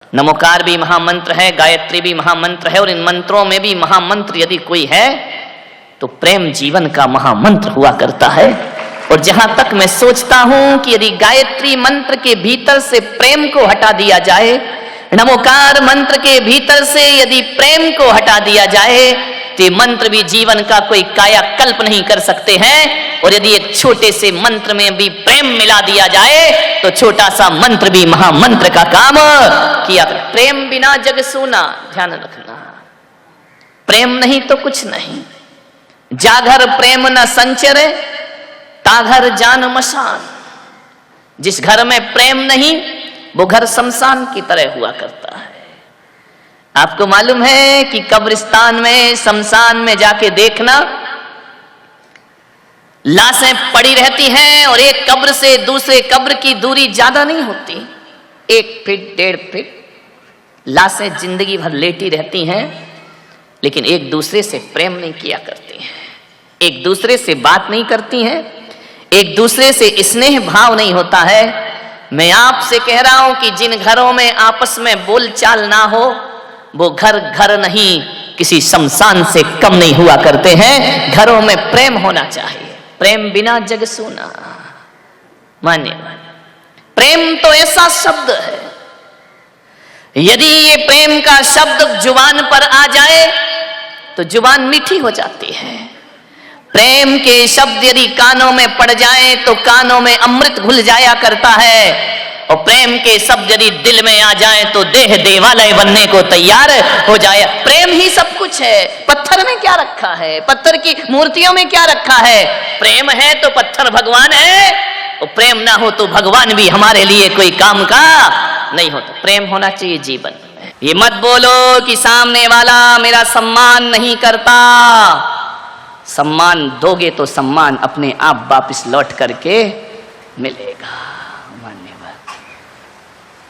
नमोकार भी महामंत्र है, गायत्री भी महामंत्र है, और इन मंत्रों में भी महामंत्र यदि कोई है तो प्रेम जीवन का महामंत्र हुआ करता है। और जहां तक मैं सोचता हूं कि यदि गायत्री मंत्र के भीतर से प्रेम को हटा दिया जाए, नमोकार मंत्र के भीतर से यदि प्रेम को हटा दिया जाए, तो मंत्र भी जीवन का कोई कायाकल्प नहीं कर सकते हैं। और यदि एक छोटे से मंत्र में भी प्रेम मिला दिया जाए तो छोटा सा मंत्र भी महामंत्र का काम किया। प्रेम बिना जग सूना, ध्यान रखना, प्रेम नहीं तो कुछ नहीं। जागर प्रेम न संचरे, ताघर जान मशान। जिस घर में प्रेम नहीं वो घर शमशान की तरह हुआ करता है। आपको मालूम है कि कब्रिस्तान में, शमशान में जाके देखना, लाशें पड़ी रहती हैं और एक कब्र से दूसरे कब्र की दूरी ज्यादा नहीं होती, 1 फीट 1.5 फीट। लाशें जिंदगी भर लेटी रहती हैं लेकिन एक दूसरे से प्रेम नहीं किया करती हैं, एक दूसरे से बात नहीं करती हैं, एक दूसरे से स्नेह भाव नहीं होता है। मैं आपसे कह रहा हूं कि जिन घरों में आपस में बोलचाल ना हो वो घर घर नहीं, किसी शमशान से कम नहीं हुआ करते हैं। घरों में प्रेम होना चाहिए। प्रेम बिना जग सूना। मानिए, प्रेम तो ऐसा शब्द है, यदि ये प्रेम का शब्द जुबान पर आ जाए तो जुबान मीठी हो जाती है। प्रेम के शब्द यदि कानों में पड़ जाए तो कानों में अमृत घुल जाया करता है। और प्रेम के शब्द यदि दिल में आ जाए तो देह देवालय बनने को तैयार हो जाए। प्रेम ही सब कुछ है। पत्थर में क्या रखा है, पत्थर की मूर्तियों में क्या रखा है? प्रेम है तो पत्थर भगवान है, और प्रेम ना हो तो भगवान भी हमारे लिए कोई काम का नहीं होता। प्रेम होना चाहिए जीवन में। ये मत बोलो कि सामने वाला मेरा सम्मान नहीं करता। सम्मान दोगे तो सम्मान अपने आप वापिस लौट करके मिलेगा।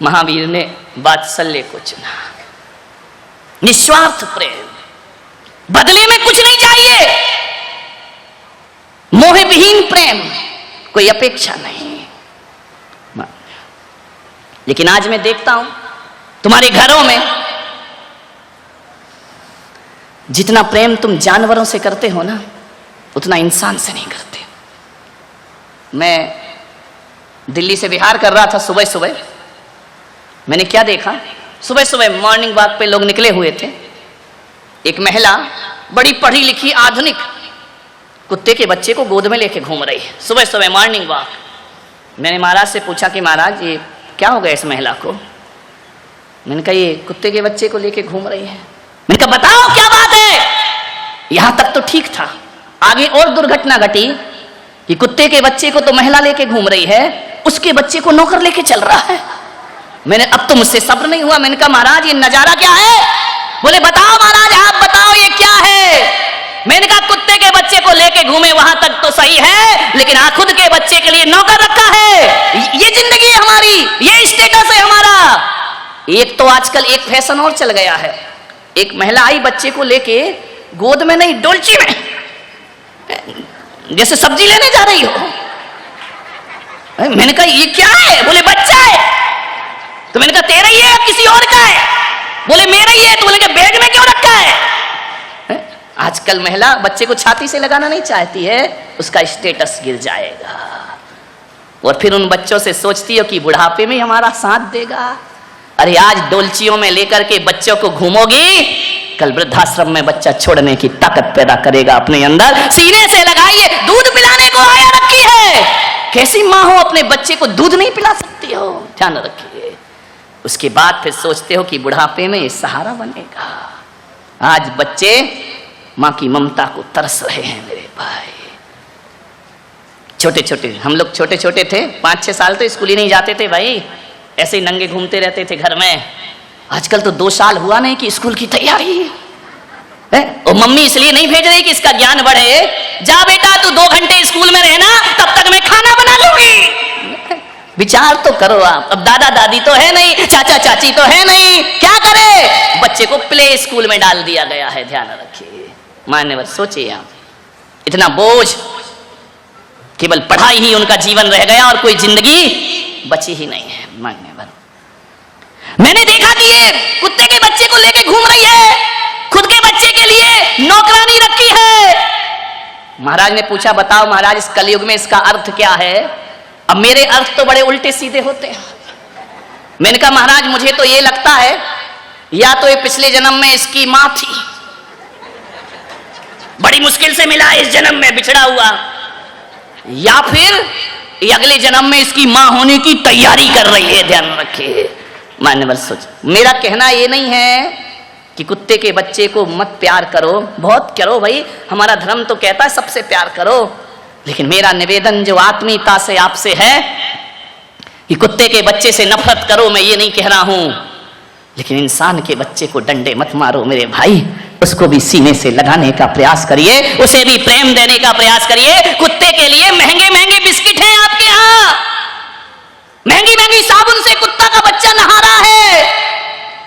महावीर ने वात्सल्य को चुना, निस्वार्थ प्रेम, बदले में कुछ नहीं चाहिए, मोह विहीन प्रेम, कोई अपेक्षा नहीं। लेकिन आज मैं देखता हूं तुम्हारे घरों में जितना प्रेम तुम जानवरों से करते हो ना, उतना इंसान से नहीं करते। मैं दिल्ली से बिहार कर रहा था, सुबह सुबह मैंने क्या देखा, सुबह सुबह मॉर्निंग वॉक पे लोग निकले हुए थे। एक महिला बड़ी पढ़ी लिखी आधुनिक कुत्ते के बच्चे को गोद में लेके घूम रही है, सुबह सुबह मॉर्निंग वॉक। मैंने महाराज से पूछा कि महाराज ये क्या हो गया इस महिला को? मैंने कहा ये कुत्ते के बच्चे को लेके घूम रही है। मैंने कहा बताओ क्या बात है? यहां तक तो ठीक था, आगे और दुर्घटना घटी कि कुत्ते के बच्चे को तो महिला लेके घूम रही है, उसके बच्चे को नौकर लेके चल रहा है। मैंने अब तो मुझसे सब्र नहीं हुआ, मैंने कहा महाराज ये नजारा क्या है? बोले बताओ महाराज, आप बताओ ये क्या है? मैंने कहा कुत्ते के बच्चे को लेके घूमे वहां तक तो सही है, लेकिन खुद के बच्चे के लिए नौकर रखा है। ये जिंदगी है हमारी, ये स्टेटस है हमारा। एक तो आजकल एक फैशन और चल गया है, एक महिला आई बच्चे को लेके गोद में नहीं, डोलची में, जैसे सब्जी लेने जा रही हो। मैंने कहा ये क्या है? बोले बच्चा है। तो मैंने कहा तेरा ही है किसी और का है? बोले मेरा ही है। तो बोले बैग में क्यों रखा है? आजकल महिला बच्चे को छाती से लगाना नहीं चाहती है, उसका स्टेटस गिर जाएगा। और फिर उन बच्चों से सोचती हो कि बुढ़ापे में हमारा साथ देगा। अरे आज डोलचियों में लेकर के बच्चों को घूमोगी, कल वृद्धाश्रम में बच्चा छोड़ने की ताकत पैदा करेगा अपने अंदर। सीने से लगाइए, दूध पिलाने को आया रखी है। कैसी माँ हो अपने बच्चे को दूध नहीं पिला सकती हो? ध्यान रखिए। उसके बाद फिर सोचते हो कि बुढ़ापे में ये सहारा बनेगा। आज बच्चे माँ की ममता को तरस रहे हैं मेरे भाई। छोटे छोटे हम लोग छोटे छोटे थे, 5-6 साल तो स्कूल ही नहीं जाते थे भाई, ऐसे ही नंगे घूमते रहते थे घर में। आजकल तो 2 साल हुआ नहीं कि स्कूल की तैयारी है। और मम्मी इसलिए नहीं भेज रही कि इसका ज्ञान बढ़े। जा बेटा तू 2 घंटे स्कूल में रहना, तब तक मैं खाना बना लूंगी। विचार तो करो आप। अब दादा दादी तो है नहीं, चाचा चाची तो है नहीं, क्या करे? बच्चे को प्ले स्कूल में डाल दिया गया है। ध्यान रखिए मान्यवर, सोचिए आप, इतना बोझ, केवल पढ़ाई ही उनका जीवन रह गया और कोई जिंदगी बची ही नहीं है। मान्यवर, मैंने देखा कि ये कुत्ते के बच्चे को लेके घूम रही है, खुद के बच्चे के लिए नौकरानी रखी है। महाराज ने पूछा, बताओ महाराज इस कलयुग में इसका अर्थ क्या है? अब मेरे अर्थ तो बड़े उल्टे सीधे होते हैं। मैंने कहा महाराज मुझे तो ये लगता है या तो ये पिछले जन्म में इसकी मां थी, बड़ी मुश्किल से मिला इस जन्म में बिछड़ा हुआ, या फिर ये अगले जन्म में इसकी मां होने की तैयारी कर रही है। ध्यान रखिए मान्यवर, सोच मेरा कहना ये नहीं है कि कुत्ते के बच्चे को मत प्यार करो, बहुत करो भाई, हमारा धर्म तो कहता है सबसे प्यार करो, लेकिन मेरा निवेदन जो आत्मीयता से आपसे है कि कुत्ते के बच्चे से नफरत करो, मैं ये नहीं कह रहा हूं, लेकिन इंसान के बच्चे को डंडे मत मारो मेरे भाई, उसको भी सीने से लगाने का प्रयास करिए, उसे भी प्रेम देने का प्रयास करिए। कुत्ते के लिए महंगे महंगे बिस्किट हैं आपके यहां, महंगी महंगी साबुन से कुत्ता का बच्चा नहा रहा है,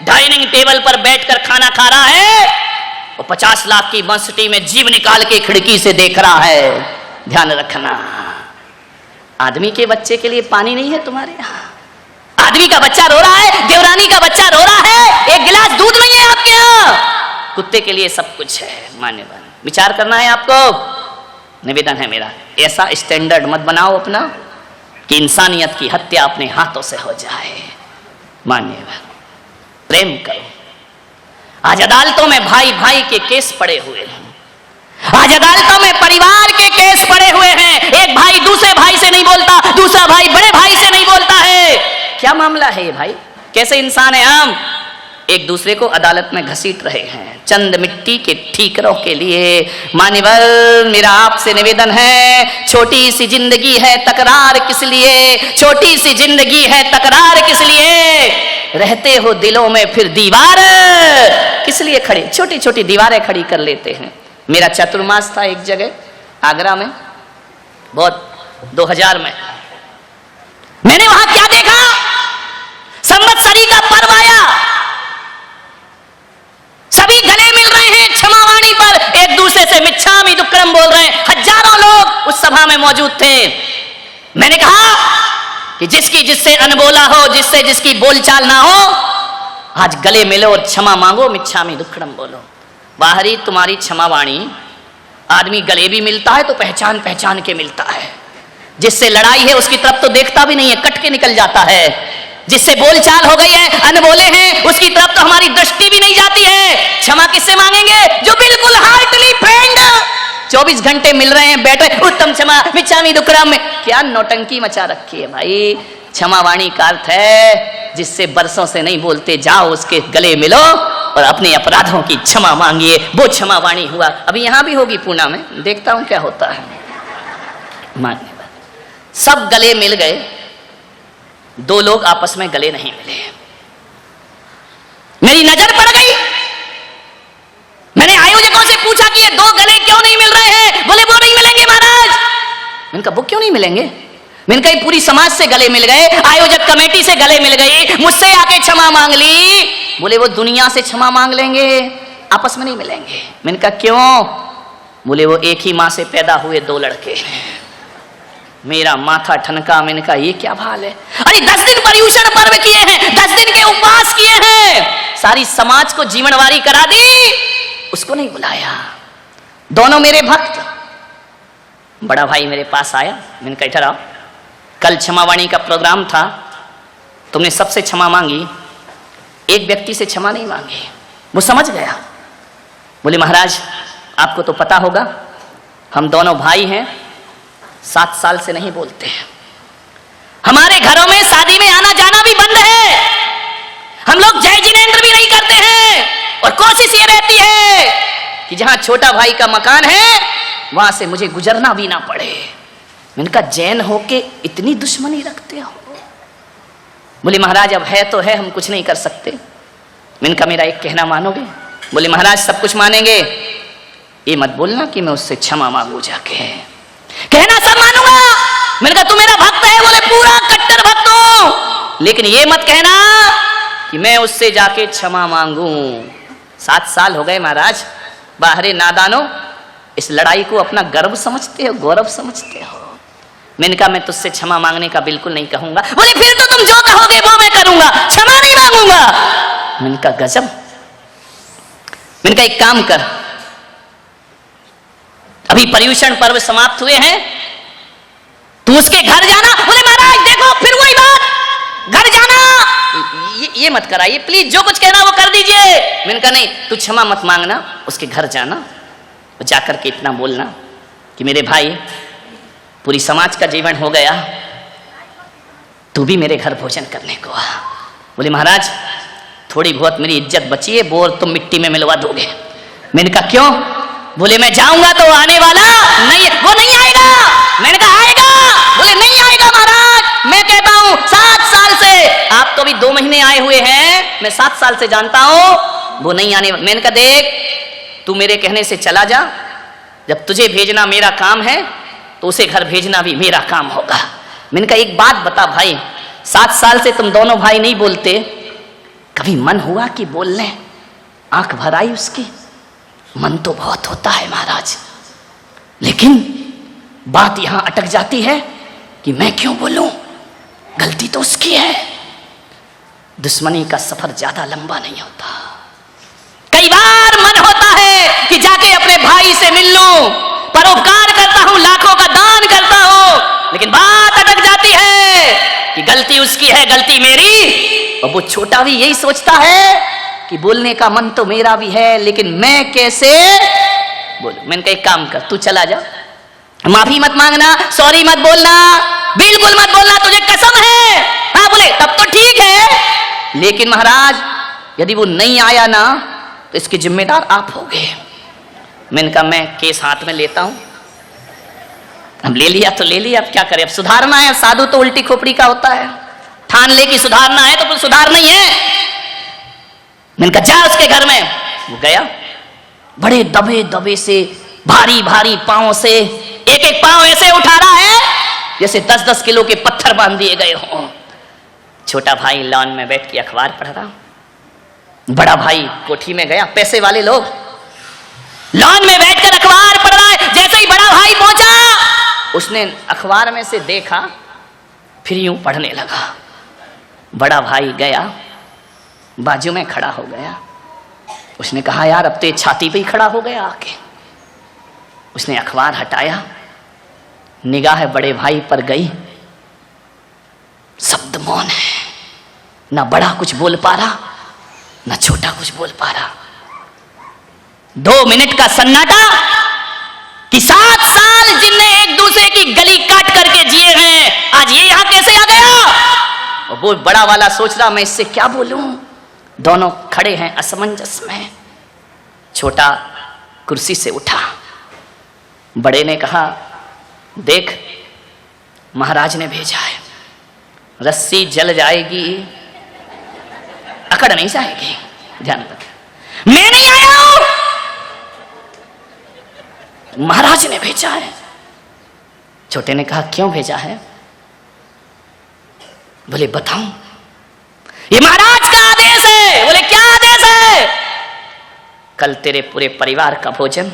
डाइनिंग टेबल पर बैठकर खाना खा रहा है, और 50 लाख की बंसटी में जीभ निकाल के खिड़की से देख रहा है। ध्यान रखना, आदमी के बच्चे के लिए पानी नहीं है तुम्हारे यहां, आदमी का बच्चा रो रहा है, देवरानी का बच्चा रो रहा है, एक गिलास दूध नहीं है आपके यहां। कुत्ते के लिए सब कुछ है। मान्यवर, विचार करना है आपको, निवेदन है मेरा, ऐसा स्टैंडर्ड मत बनाओ अपना कि इंसानियत की हत्या अपने हाथों से हो जाए। मान्यवर, प्रेम करो। आज अदालतों में भाई भाई के केस पड़े हुए हैं, आज अदालतों में परिवार के केस पड़े हुए हैं, एक भाई दूसरे भाई से नहीं बोलता, दूसरा भाई बड़े भाई से नहीं बोलता है। क्या मामला है ये भाई? कैसे इंसान है हम? एक दूसरे को अदालत में घसीट रहे हैं चंद मिट्टी के ठीकरों के लिए। मान्यवर, मेरा आपसे निवेदन है, छोटी सी जिंदगी है, तकरार किस लिए? छोटी सी जिंदगी है, तकरार किस लिए? रहते हो दिलों में फिर दीवार किस लिए खड़ी? छोटी छोटी दीवारें खड़ी कर लेते हैं। मेरा चतुर्मास था एक जगह आगरा में, बहुत 2000 में। मैंने वहां क्या देखा? संवत्सरी का पर्व आया, सभी गले मिल रहे हैं क्षमावाणी पर, एक दूसरे से मिच्छामि दुक्कडम बोल रहे हैं। हजारों लोग उस सभा में मौजूद थे। मैंने कहा कि जिसकी जिससे अनबोला हो, जिससे जिसकी बोलचाल ना हो, आज गले मिलो और क्षमा मांगो, मिच्छामि दुक्कडम बोलो। बाहरी तुम्हारी क्षमावाणी, आदमी गले भी मिलता है तो पहचान पहचान के मिलता है, जिससे लड़ाई है उसकी तरफ तो देखता भी नहीं है, कट के निकल जाता है। जिससे बोलचाल हो गई है, अनबोले हैं, उसकी तरफ तो हमारी दृष्टि भी नहीं जाती है। क्षमा किससे मांगेंगे? जो बिल्कुल हार्टली फ्रेंड 24 घंटे मिल रहे हैं, बैठे उत्तम क्षमा मिच्छामि दुक्कडम में। क्या नौटंकी मचा रखी है भाई। क्षमावाणी का अर्थ है जिससे बरसों से नहीं बोलते, जाओ उसके गले मिलो और अपने अपराधों की क्षमा मांगिए, वो क्षमावाणी हुआ। अभी यहां भी होगी पूना में, देखता हूं क्या होता है। मान्यवर, सब गले मिल गए, 2 लोग आपस में गले नहीं मिले। मेरी नजर पड़ गई, मैंने आयोजकों से पूछा कि ये 2 गले क्यों नहीं मिल रहे हैं? बोले वो नहीं मिलेंगे महाराज। मैंने कहा वो क्यों नहीं मिलेंगे? मैंने कहा पूरी समाज से गले मिल गए, आयोजक कमेटी से गले मिल गई, मुझसे आके क्षमा मांग ली। बोले वो दुनिया से क्षमा मांग लेंगे, आपस में नहीं मिलेंगे। मैंने कहा क्यों? बोले वो एक ही मां से पैदा हुए 2 लड़के। मेरा माथा ठनका। मैंने कहा ये क्या भाल है? अरे 10 दिन पर्युषण पर्व किए हैं, 10 दिन के उपवास किए हैं, सारी समाज को जीवनवारी करा दी, उसको नहीं बुलाया। दोनों मेरे भक्त। बड़ा भाई मेरे पास आया, मैंने कहा इधर आओ, कल क्षमावाणी का प्रोग्राम था, तुमने सबसे क्षमा मांगी, एक व्यक्ति से क्षमा नहीं मांगी। वो समझ गया। बोले महाराज आपको तो पता होगा, हम दोनों भाई हैं, 7 साल से नहीं बोलते हैं, हमारे घरों में शादी में आना जाना भी बंद है, हम लोग जय जिनेंद्र भी नहीं करते हैं, और कोशिश ये रहती है कि जहां छोटा भाई का मकान है वहां से मुझे गुजरना भी ना पड़े। मैंने कहा जैन होके इतनी दुश्मनी रखते हो? बोले महाराज अब है तो है, हम कुछ नहीं कर सकते। मैंने कहा मेरा एक कहना मानोगे? बोले महाराज सब कुछ मानेंगे, ये मत बोलना कि मैं उससे क्षमा मांगू जाके। कहना सब मानूंगा। मैंने कहा तू मेरा भक्त है? बोले पूरा कट्टर भक्त हूं, लेकिन ये मत कहना कि मैं उससे जाके क्षमा मांगू। 7 साल हो गए महाराज। बाहरे नादानो, इस लड़ाई को अपना गर्व समझते हो, गौरव समझते हो? मैंने कहा मैं तुझसे क्षमा मांगने का बिल्कुल नहीं कहूंगा। बोले फिर तो तुम जो कहोगे वो मैं करूंगा, क्षमा नहीं मांगूंगा। मैंने कहा गजब। मैंने कहा एक काम कर, अभी पर्युषण पर्व समाप्त हुए हैं, तू उसके घर जाना। बोले महाराज देखो फिर वही बात, घर जाना ये मत कराइए प्लीज, जो कुछ कहना वो कर दीजिए। मैंने कहा नहीं, तू क्षमा मत मांगना, उसके घर जाना, जाकर के इतना बोलना कि मेरे भाई पूरी समाज का जीवन हो गया, तू भी मेरे घर भोजन करने को आ। बोले महाराज थोड़ी बहुत मेरी इज्जत बची है, वो तुम मिट्टी में मिलवा दोगे। मैंने कहा क्यों? बोले मैं जाऊंगा तो आने वाला नहीं, वो नहीं आएगा। मैंने कहा आएगा। बोले नहीं आएगा महाराज, मैं कहता हूं 7 साल से, आप तो अभी 2 महीने आए हुए हैं, मैं 7 साल से जानता हूं वो नहीं आने। मैंने कहा देख तू मेरे कहने से चला जा, जब तुझे भेजना मेरा काम है तो उसे घर भेजना भी मेरा काम होगा। मैंने कहा एक बात बता भाई, 7 साल से तुम दोनों भाई नहीं बोलते, कभी मन हुआ कि बोल लें? आंख भर आई उसकी, मन तो बहुत होता है महाराज, लेकिन बात यहां अटक जाती है कि मैं क्यों बोलूं, गलती तो उसकी है। दुश्मनी का सफर ज्यादा लंबा नहीं होता। कई बार मन होता है कि जाके अपने भाई से मिल लूं, परोपकार करता हूं, लाखों का दान करता हूं, लेकिन बात अटक जाती है कि गलती उसकी है, गलती मेरी। और वो छोटा भी यही सोचता है कि बोलने का मन तो मेरा भी है, लेकिन मैं कैसे बोलूं। मैंने कहा एक काम कर, तू चला जा, माफी मत मांगना, सॉरी मत बोलना, बिल्कुल मत बोलना, तुझे कसम है। हाँ बोले तब तो ठीक है, लेकिन महाराज यदि वो नहीं आया ना तो इसके जिम्मेदार आप होगे। मैंने कहा मैं केस हाथ में लेता हूं, अब ले लिया तो ले लिया, अब क्या करें, अब सुधारना है। साधु तो उल्टी खोपड़ी का होता है, ठान ले कि सुधारना है तो फिर सुधार नहीं है। मैंने कहा जा उसके घर में। वो गया, बड़े दबे दबे से, भारी भारी पांव से, एक एक पांव ऐसे उठा रहा है जैसे 10-10 किलो के पत्थर बांध दिए गए हों। छोटा भाई लॉन में बैठ के अखबार पढ़ रहा, बड़ा भाई कोठी में गया, पैसे वाले लोग, लॉन में बैठकर अखबार पढ़ रहा है। जैसे ही बड़ा भाई पहुंचा, उसने अखबार में से देखा, फिर यूं पढ़ने लगा। बड़ा भाई गया, बाजू में खड़ा हो गया, उसने कहा यार अब तो ये छाती पे ही खड़ा हो गया आके। उसने अखबार हटाया, निगाह बड़े भाई पर गई, शब्द मौन है, ना बड़ा कुछ बोल पा रहा, ना छोटा कुछ बोल पा रहा। 2 मिनट का सन्नाटा कि 7 साल जिनने एक दूसरे की गली काट करके जिए हैं, आज ये यहां कैसे आ गया? और वो बड़ा वाला सोच रहा मैं इससे क्या बोलूं। दोनों खड़े हैं असमंजस में। छोटा कुर्सी से उठा, बड़े ने कहा देख महाराज ने भेजा है, रस्सी जल जाएगी, अकड़ नहीं जाएगी, ध्यान रख, मैं नहीं आया हूं, महाराज ने भेजा है। छोटे ने कहा क्यों भेजा है? बोले बताऊं, ये महाराज का आदेश है। बोले क्या आदेश है? कल तेरे पूरे परिवार का भोजन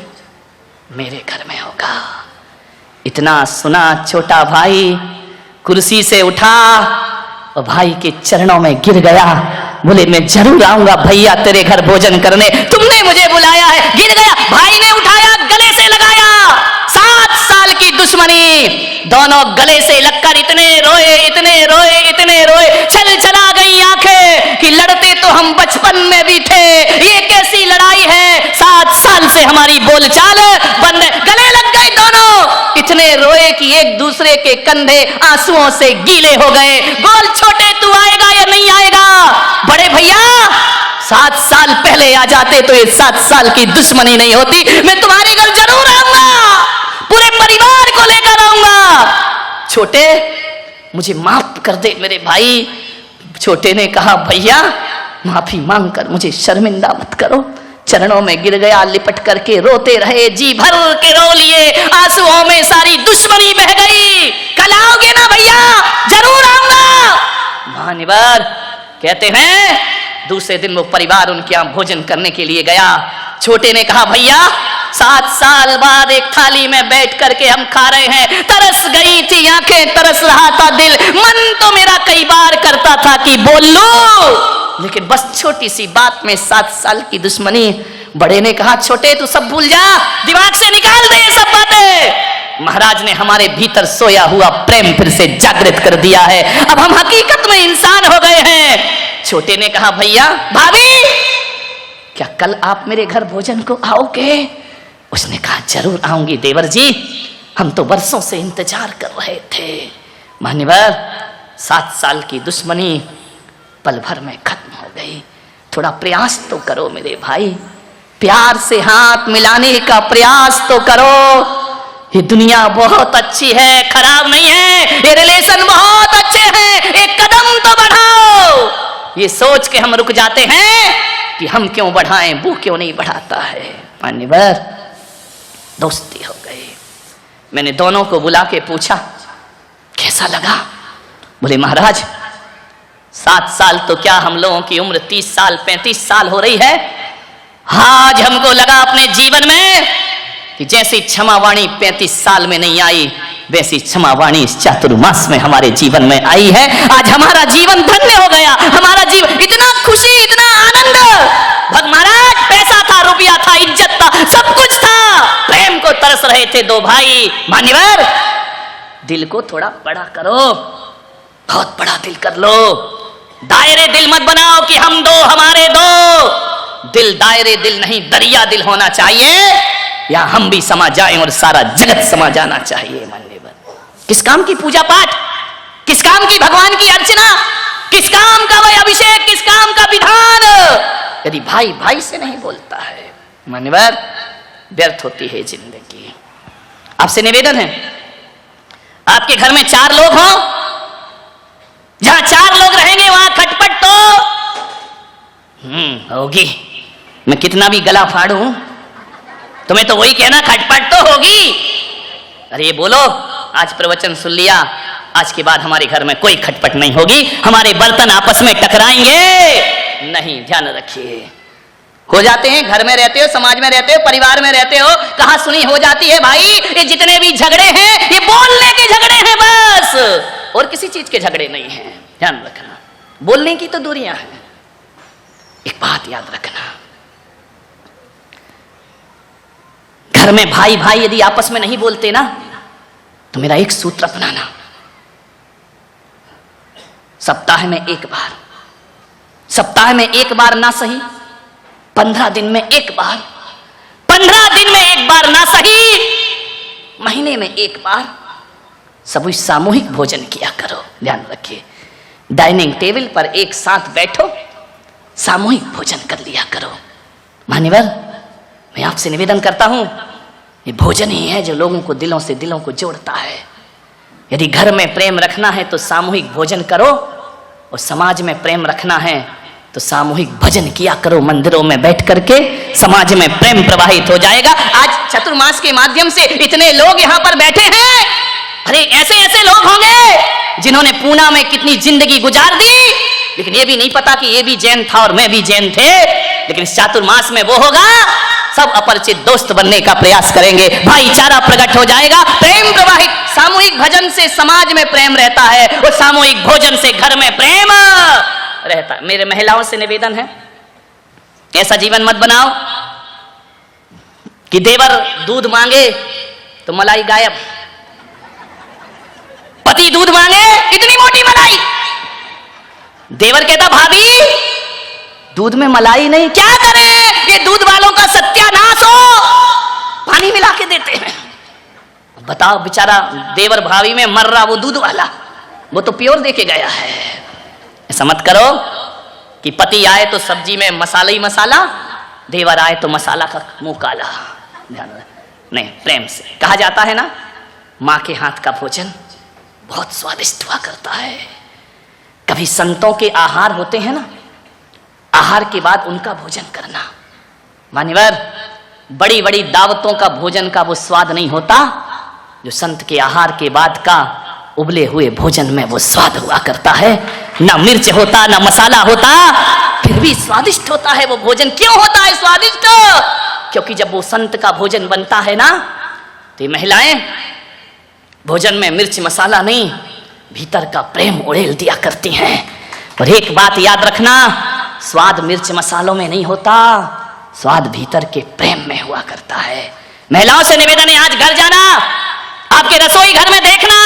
मेरे घर में होगा। इतना सुना छोटा भाई कुर्सी से उठा और भाई के चरणों में गिर गया। बोले मैं जरूर आऊंगा भैया तेरे घर भोजन करने, तुमने मुझे बुलाया है। गिर गया, भाई ने उठाया, गले से लगाया। 7 साल की दुश्मनी, दोनों गले से लगकर इतने रोए, इतने रोए, इतने रोए, चल चला गई आंखें कि लड़ते तो हम बचपन में भी थे, ये कैसी लड़ाई है, 7 साल से हमारी बोलचाल बंद है। गले लग गए दोनों, इतने रोए कि एक दूसरे के कंधे आंसुओं से गीले हो गए। बोल छोटे तू आएगा या नहीं आएगा? बड़े भैया 7 साल पहले आ जाते तो ये 7 साल की दुश्मनी नहीं होती। मैं तुम्हारे घर जरूर आऊंगा, पूरे परिवार को लेकर आऊंगा। छोटे मुझे माफ कर दे मेरे भाई। छोटे ने कहा भैया माफी मांग कर मुझे शर्मिंदा मत करो। चरणों में गिर गया, लिपट करके रोते रहे, जी भर के रो लिए, आंसुओं में सारी दुश्मनी बह गई। कल आओगे ना भैया? जरूर आऊंगा। महानिवार कहते हैं दूसरे दिन वो परिवार उनके यहां भोजन करने के लिए गया। छोटे ने कहा भैया 7 साल बाद एक थाली में बैठ करके हम खा रहे हैं। तरस गई थी आंखें, तरस रहा था दिल, मन तो मेरा कई बार करता था कि बोल लो, लेकिन बस छोटी सी बात में 7 साल की दुश्मनी। बड़े ने कहा छोटे तू सब भूल जा, दिमाग से निकाल दे ये सब बातें। महाराज ने हमारे भीतर सोया हुआ प्रेम फिर से जागृत कर दिया है, अब हम हकीकत में इंसान हो गए हैं। छोटे ने कहा भैया भाभी क्या कल आप मेरे घर भोजन को आओगे? उसने कहा जरूर आऊंगी देवर जी, हम तो बरसों से इंतजार कर रहे थे। मान्यवर 7 साल की दुश्मनी पल भर में खत्म हो गई। थोड़ा प्रयास तो करो मेरे भाई, प्यार से हाथ मिलाने का प्रयास तो करो। ये दुनिया बहुत अच्छी है, खराब नहीं है, ये रिलेशन बहुत अच्छे हैं, एक कदम तो बढ़ाओ। ये सोच के हम रुक जाते हैं कि हम क्यों बढ़ाएं, वो क्यों नहीं बढ़ाता है। मान्यवर दोस्ती हो गई। मैंने दोनों को बुला के पूछा कैसा लगा? बोले महाराज 7 साल तो क्या, हम लोगों की उम्र 30 साल 35 साल हो रही है। आज हमको लगा अपने जीवन में कि जैसी क्षमावाणी 35 साल में नहीं आई, वैसी क्षमावाणी इस चातुर्मास में हमारे जीवन में आई है। आज हमारा जीवन धन्य हो गया, हमारा जीवन इतना खुशी, इतना आनंद। भग महाराज पैसा था, रुपया था, इज्जत था, सब कुछ था, प्रेम को तरस रहे थे दो भाई। मान्यवर दिल को थोड़ा बड़ा करो, बहुत बड़ा दिल कर लो। दायरे दिल मत बनाओ कि हम दो हमारे दो। दिल दायरे दिल नहीं, दरिया दिल होना चाहिए, या हम भी समा जाएं और सारा जगत समा जाना चाहिए। मान्यवर किस काम की पूजा पाठ, किस काम की भगवान की अर्चना, किस काम का वह अभिषेक, किस काम का विधान, यदि भाई भाई से नहीं बोलता है मान्यवर व्यर्थ होती है जिंदगी। आपसे निवेदन है, आपके घर में 4 लोग हों, जहां 4 लोग रहेंगे वहां खटपट तो होगी। मैं कितना भी गला फाड़ूं तुम्हें तो वही कहना खटपट तो होगी। अरे बोलो आज प्रवचन सुन लिया, आज के बाद हमारे घर में कोई खटपट नहीं होगी, हमारे बर्तन आपस में टकराएंगे नहीं। ध्यान रखिए, हो जाते हैं, घर में रहते हो, समाज में रहते हो, परिवार में रहते हो, कहां सुनी हो जाती है भाई। ये जितने भी झगड़े हैं ये बोलने के झगड़े हैं बस, और किसी चीज के झगड़े नहीं हैं। ध्यान रखना, बोलने की तो दूरियां हैं। एक बात याद रखना, घर में भाई भाई यदि आपस में नहीं बोलते ना, तो मेरा एक सूत्र अपनाना, सप्ताह में एक बार, सप्ताह में एक बार ना सही, 15 दिन में एक बार, 15 दिन में एक बार ना सही, महीने में एक बार सभी सामूहिक भोजन किया करो। ध्यान रखिए, डाइनिंग टेबल पर एक साथ बैठो, सामूहिक भोजन कर लिया करो। मान्यवर मैं आपसे निवेदन करता हूं, ये भोजन ही है जो लोगों को दिलों से दिलों को जोड़ता है। यदि घर में प्रेम रखना है तो सामूहिक भोजन करो, और समाज में प्रेम रखना है तो सामूहिक भजन किया करो। मंदिरों में बैठ करके समाज में प्रेम प्रवाहित हो जाएगा। आज चतुर्मास के माध्यम से इतने लोग यहाँ पर बैठे हैं, अरे ऐसे ऐसे लोग होंगे जिन्होंने पूना में कितनी जिंदगी गुजार दी, लेकिन ये भी नहीं पता कि ये भी जैन था और मैं भी जैन थे। लेकिन इस चातुर्मास में वो होगा, सब अपरिचित दोस्त बनने का प्रयास करेंगे, भाईचारा प्रकट हो जाएगा, प्रेम प्रवाहित। सामूहिक भजन से समाज में प्रेम रहता है, और सामूहिक भोजन से घर में प्रेम रहता है। मेरे महिलाओं से निवेदन है, ऐसा जीवन मत बनाओ कि देवर दूध मांगे तो मलाई गायब, पति दूध मांगे इतनी मोटी मलाई, देवर कहता भाभी दूध में मलाई नहीं, क्या करें, ये दूध वालों का सत्यानाश हो, पानी मिला के देते हैं। बताओ बेचारा देवर भाभी में मर रहा, वो दूध वाला, वो तो प्योर देके गया है। ऐसा मत करो कि पति आए तो सब्जी में मसाला ही मसाला, देवर आए तो मसाला का मुंह काला। ध्यान नहीं, प्रेम से कहा जाता है ना, माँ के हाथ का भोजन बहुत स्वादिष्ट हुआ करता है। कभी संतों के आहार होते हैं ना, आहार के बाद उनका भोजन करना। मान्यवर बड़ी बड़ी दावतों का भोजन का वो स्वाद नहीं होता जो संत के आहार के बाद का उबले हुए भोजन में वो स्वाद हुआ करता है। ना मिर्च होता ना मसाला होता, फिर भी स्वादिष्ट होता है वो भोजन। क्यों होता है स्वादिष्ट? क्योंकि जब वो संत का भोजन बनता है ना, तो ये महिलाएं भोजन में मिर्च मसाला नहीं, भीतर का प्रेम उड़ेल दिया करती हैं। और एक बात याद रखना, स्वाद मिर्च मसालों में नहीं होता, स्वाद भीतर के प्रेम में हुआ करता है। महिलाओं से निवेदन है, आज घर जाना, आपके रसोई घर में देखना,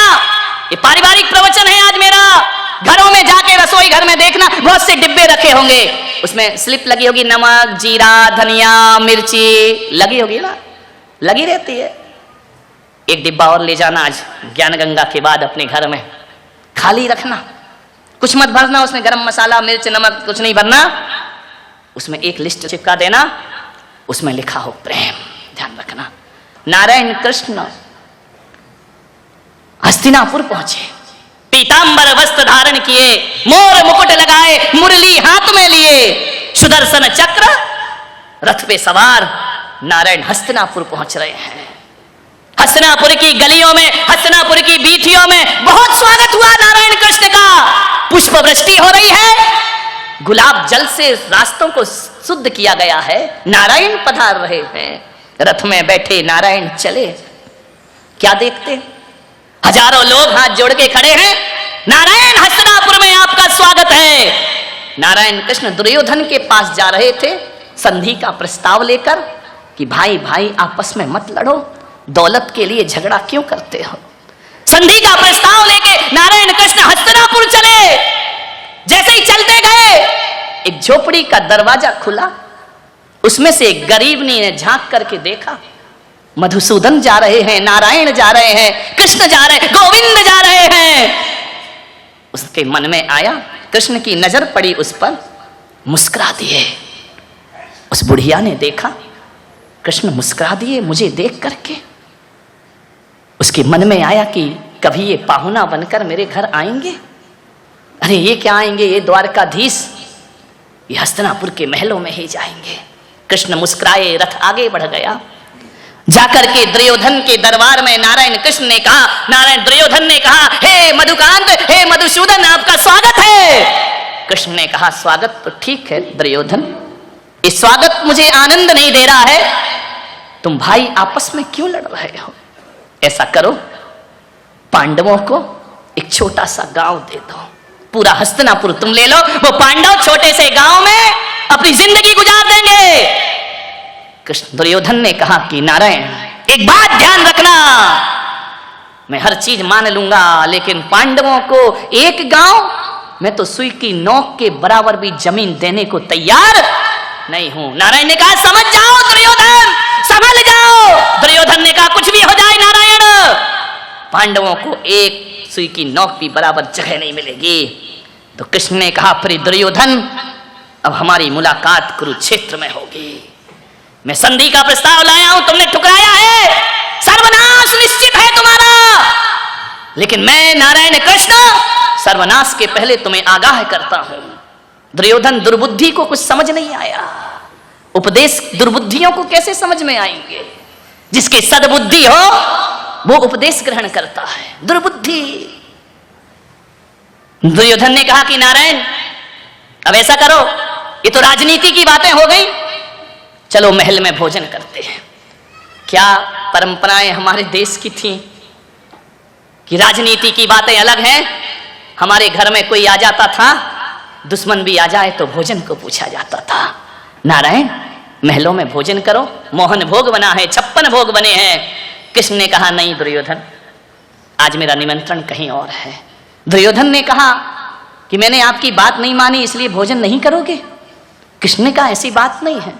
ये पारिवारिक प्रवचन है आज मेरा, घरों में जाके रसोई घर में देखना, बहुत से डिब्बे रखे होंगे, उसमें स्लिप लगी होगी, नमक, जीरा, धनिया, मिर्ची लगी होगी ना, लगी रहती है। एक डिब्बा और ले जाना आज ज्ञान गंगा के बाद अपने घर में, खाली रखना, कुछ मत भरना उसमें, गरम मसाला, मिर्च, नमक कुछ नहीं भरना, उसमें एक लिस्ट चिपका देना, उसमें लिखा हो प्रेम। ध्यान रखना, नारायण कृष्ण हस्तिनापुर पहुंचे, पीतांबर वस्त्र धारण किए, मोर मुकुट लगाए, मुरली हाथ में लिए, सुदर्शन चक्र रथ पे सवार नारायण हस्तिनापुर पहुंच रहे हैं। हस्तिनापुर की गलियों में, हस्तिनापुर की बीथियों में बहुत स्वागत हुआ नारायण कृष्ण का, पुष्प वृष्टि हो रही है, गुलाब जल से रास्तों को शुद्ध किया गया है, नारायण पधार रहे हैं, रथ में बैठे नारायण चले। क्या देखते, हजारों लोग हाथ जोड़ के खड़े हैं, नारायण हस्तिनापुर में आपका स्वागत है। नारायण कृष्ण दुर्योधन के पास जा रहे थे संधि का प्रस्ताव लेकर कि भाई भाई आपस में मत लड़ो, दौलत के लिए झगड़ा क्यों करते हो। संधि का प्रस्ताव लेके नारायण कृष्ण हस्तिनापुर चले। जैसे ही चलते गए, एक झोपड़ी का दरवाजा खुला, उसमें से एक गरीबनी ने झांक करके देखा, मधुसूदन जा रहे हैं, नारायण जा रहे हैं, कृष्ण जा रहे हैं, गोविंद जा रहे हैं। उसके मन में आया, कृष्ण की नजर पड़ी उस पर, मुस्कुरा दिए। उस बुढ़िया ने देखा कृष्ण मुस्कुरा दिए मुझे देख करके, उसके मन में आया कि कभी ये पाहुना बनकर मेरे घर आएंगे। अरे ये क्या आएंगे, ये द्वारकाधीश, ये हस्तिनापुर के महलों में ही जाएंगे। कृष्ण मुस्कुराए, रथ आगे बढ़ गया। जाकर के दुर्योधन के दरबार में नारायण कृष्ण ने कहा, नारायण दुर्योधन ने कहा, हे मधुकांत, हे मधुसूदन, आपका स्वागत है। कृष्ण ने कहा, स्वागत तो ठीक है दुर्योधन, इस स्वागत मुझे आनंद नहीं दे रहा है, तुम भाई आपस में क्यों लड़ रहे हो। ऐसा करो, पांडवों को एक छोटा सा गांव दे दो, पूरा हस्तिनापुर तुम ले लो, वो पांडव छोटे से गांव में अपनी जिंदगी गुजार देंगे। कृष्ण दुर्योधन ने कहा कि नारायण एक बात ध्यान रखना, मैं हर चीज मान लूंगा, लेकिन पांडवों को एक गांव, मैं तो सुई की नोक के बराबर भी जमीन देने को तैयार नहीं हूं। नारायण ने कहा, समझ जाओ दुर्योधन, संभल जाओ। दुर्योधन ने कहा, कुछ भी हो जाए नारायण, पांडवों को एक सुई की नोक भी बराबर जगह नहीं मिलेगी। तो कृष्ण ने कहा, फिर दुर्योधन अब हमारी मुलाकात कुरुक्षेत्र में होगी। मैं संधि का प्रस्ताव लाया हूं, तुमने ठुकराया है, सर्वनाश निश्चित है तुम्हारा, लेकिन मैं नारायण कृष्ण सर्वनाश के पहले तुम्हें आगाह करता हूं। दुर्योधन दुर्बुद्धि को कुछ समझ नहीं आया, उपदेश दुर्बुद्धियों को कैसे समझ में आएंगे। जिसके सद्बुद्धि हो वो उपदेश ग्रहण करता है, दुर्बुद्धि। दुर्योधन ने कहा कि नारायण अब ऐसा करो, ये तो राजनीति की बातें हो गई, चलो महल में भोजन करते हैं। क्या परंपराएं हमारे देश की थी कि राजनीति की बातें अलग हैं। हमारे घर में कोई आ जाता था, दुश्मन भी आ जाए तो भोजन को पूछा जाता था। नारायण महलों में भोजन करो, मोहन भोग बना है, 56 भोग बने हैं। कृष्ण ने कहा, नहीं दुर्योधन, आज मेरा निमंत्रण कहीं और है। दुर्योधन ने कहा कि मैंने आपकी बात नहीं मानी इसलिए भोजन नहीं करोगे। कृष्ण ने कहा, ऐसी बात नहीं है,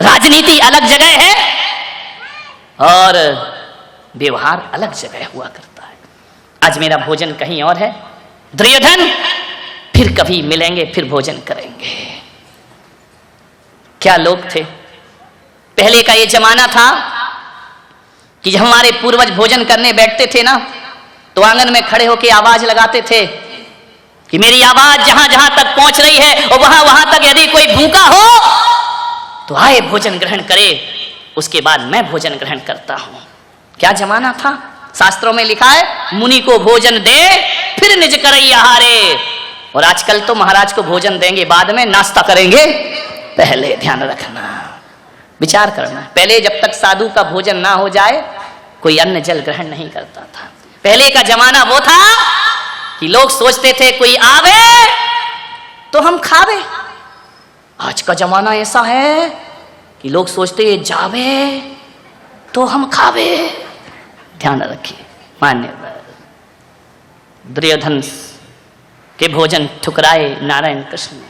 राजनीति अलग जगह है और व्यवहार अलग जगह हुआ करता है। आज मेरा भोजन कहीं और है। दुर्योधन फिर कभी मिलेंगे, फिर भोजन करेंगे। क्या लोग थे, पहले का ये जमाना था कि जब हमारे पूर्वज भोजन करने बैठते थे ना, तो आंगन में खड़े होकर आवाज लगाते थे कि मेरी आवाज जहां जहां तक पहुंच रही है और वहां वहां तक यदि कोई भूखा हो तो आए भोजन ग्रहण करे, उसके बाद मैं भोजन ग्रहण करता हूं। क्या जमाना था। शास्त्रों में लिखा है, मुनि को भोजन दे फिर निज करई आहारे। और आजकल तो महाराज को भोजन देंगे बाद में, नाश्ता करेंगे पहले। ध्यान रखना, विचार करना। पहले जब तक साधु का भोजन ना हो जाए कोई अन्न जल ग्रहण नहीं करता था। पहले का जमाना वो था कि लोग सोचते थे कोई आवे तो हम खावे। आज का जमाना ऐसा है कि लोग सोचते ये जावे तो हम खावे। ध्यान रखिए। मान्यवर दुर्योधन के भोजन ठुकराए नारायण कृष्ण ने।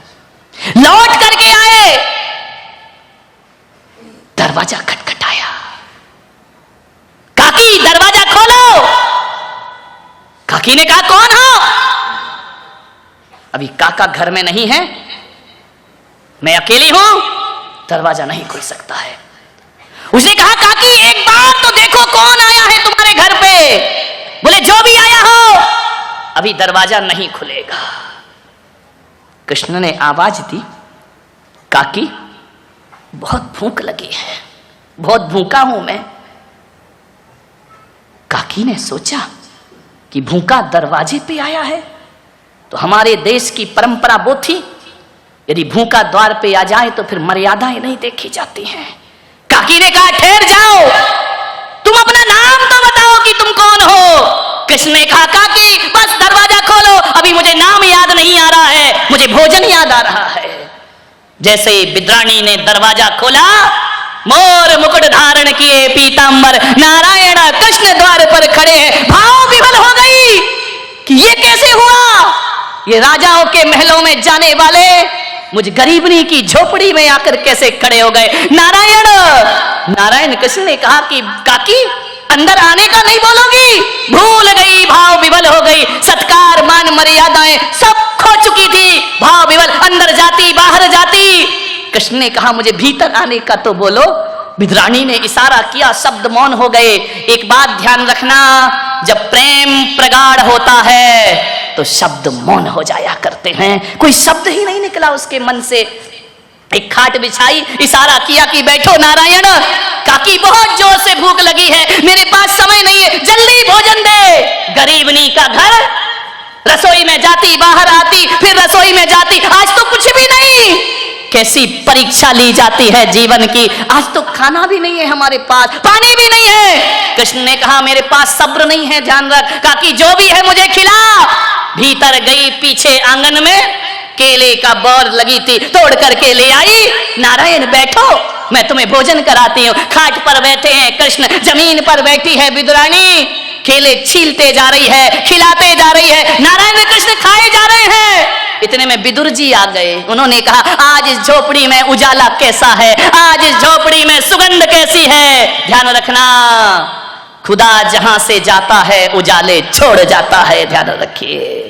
लौट करके आए, दरवाजा खटखटाया। काकी दरवाजा खोलो। काकी ने कहा कौन हो? अभी काका घर में नहीं है, मैं अकेली हूं, दरवाजा नहीं खुल सकता है। उसने कहा काकी एक बार तो देखो कौन आया है तुम्हारे घर पे। बोले जो भी आया हो अभी दरवाजा नहीं खुलेगा। कृष्ण ने आवाज दी, काकी बहुत भूख लगी है, बहुत भूखा हूं मैं। काकी ने सोचा कि भूखा दरवाजे पे आया है, तो हमारे देश की परंपरा वो थी यदि भूखा द्वार पे आ जाए तो फिर मर्यादाएं नहीं देखी जाती हैं। काकी ने कहा ठहर जाओ, तुम अपना नाम तो बताओ कि तुम कौन हो। कृष्ण ने कहा काकी बस दरवाजा खोलो, अभी मुझे नाम याद नहीं आ रहा है, मुझे भोजन याद आ रहा है। जैसे विद्राणी ने दरवाजा खोला, मोर मुकुट धारण किए पीतांबर नारायण कृष्ण द्वार पर खड़े हैं। भाव विभल हो गई कि ये कैसे हुआ। ये राजाओं के महलों में जाने वाले मुझ गरीबनी की झोपड़ी में आकर कैसे खड़े हो गए। नारायण कृष्ण ने कहा कि काकी अंदर आने का नहीं बोलोगी। भूल गई, भाव विभल हो गई, सत्कार मान मर्यादाएं सब खो चुकी थी। भाव विभल, अंदर जाती बाहर जाती। कृष्ण ने कहा मुझे भीतर आने का तो बोलो। विद्राणी ने इशारा किया, शब्द मौन हो गए। एक बात ध्यान रखना, जब प्रेम प्रगाढ़ होता है तो शब्द मौन हो जाया करते हैं। कोई शब्द ही नहीं निकला उसके मन से। एक खाट बिछाई, इशारा किया कि बैठो नारायण। काकी बहुत जोर से भूख लगी है, मेरे पास समय नहीं है, जल्दी भोजन दे। गरीबनी का घर, रसोई में जाती बाहर आती, फिर रसोई में जाती, आज तो कुछ भी नहीं। कैसी परीक्षा ली जाती है जीवन की। आज तो खाना भी नहीं है हमारे पास, पानी भी नहीं है। कृष्ण ने कहा मेरे पास सब्र नहीं है, ध्यान रख। काकी जो भी है मुझे खिला। भीतर गई, पीछे आंगन में केले का बौर लगी थी, तोड़ करके ले आई। नारायण बैठो, मैं तुम्हें भोजन कराती हूँ। खाट पर बैठे हैं कृष्ण, जमीन पर बैठी है विद्राणी। केले छीलते जा रही है, खिलाते जा रही है, नारायण कृष्ण खाए जा रहे हैं। इतने में विदुर जी आ गए। उन्होंने कहा आज इस झोपड़ी में उजाला कैसा है, आज इस झोपड़ी में सुगंध कैसी है। ध्यान रखना, खुदा जहां से जाता है उजाले छोड़ जाता है। ध्यान रखिए।